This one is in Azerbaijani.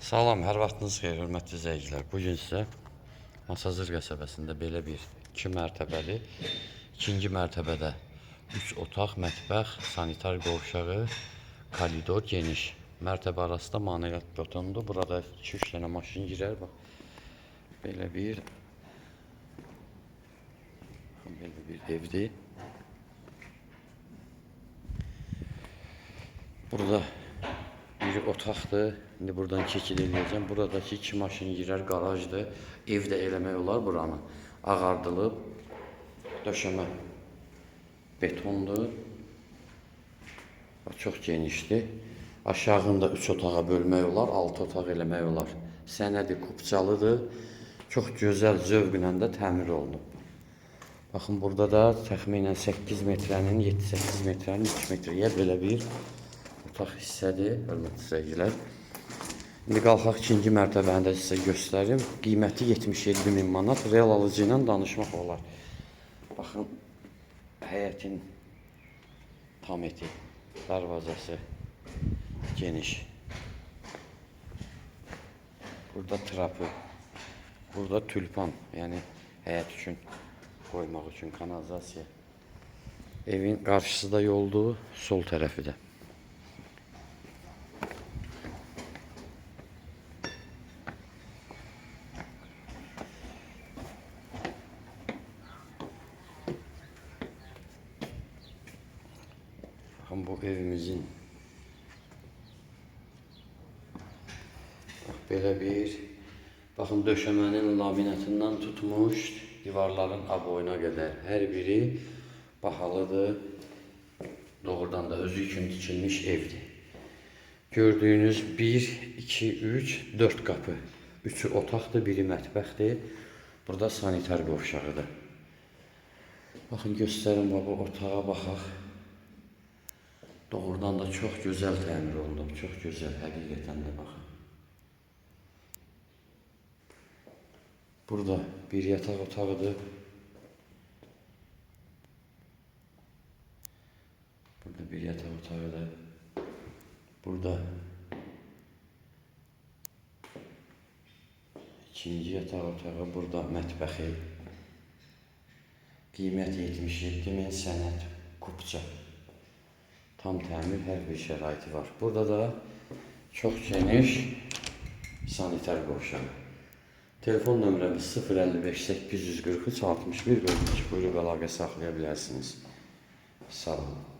Salam, hər vaxtınız xeyir, hörmətli izləyicilər. Bugün sizə Masazır qəsəbəsində belə bir 2 mərtəbəli, ikinci mərtəbədə 3 otaq, mətbəx, sanitar qovşağı, koridor geniş. Mərtəbə arasında maneəlat betondur. Burada 2-3 dənə maşın girər. Bax, belə bir evdir. Burada bir otaqdır. İndi buradan keçid edəcəm. Buradakı 2 maşın girər, qarajdır. Ev də eləmək olar buranı. Ağardılıb, döşəmə betondur. Çox genişdir. Aşağında 3 otağa bölmək olar, 6 otaq eləmək olar. Sənədi kupçalıdır. Çox gözəl zövqlə də təmir olunub. Baxın, burada da təxminən 8 metrənin, 7-8 metrənin 3 metrəyə belə bir otaq hissədir, hörmətli izləyicilər. İndi qalxaq ikinci mərtəbəni də sizə göstərim. Qiyməti 77.000 manat. Real alıcı ilə danışmaq olar. Baxın, həyətin tam eti, darvazası geniş. Burada trapı, burada tülpan, yəni həyət üçün qoymaq üçün kanalizasiya. Evin qarşısı da yoldur, sol tərəfi də. Baxın, bu evimizin belə bir, baxın, döşəmənin laminatından tutmuş divarların aboyuna qədər hər biri bahalıdır. Doğrudan da özü üçün tikilmiş evdir. Gördüyünüz 1, 2, 3, 4 qapı. 3'ü otaqdır, biri mətbəxdir. Burada sanitar qovşağıdır. Baxın, göstərin, bu otağa baxaq. Doğrudan da çox gözəl təmir olunub, çox gözəl, həqiqətən də baxın. Burada bir yataq otağıdır. Burada bir yataq otağıdır. Burada ikinci yataq otağı, burada mətbəxi. Qiymət 77.000, sənəd kupça. Tam təmir, hər bir şəraiti var. Burada da çox geniş sanitar qovşağı. Telefon nömrəmiz 055 843 61 42. Buyurub əlaqə saxlaya bilərsiniz. Sağ olun.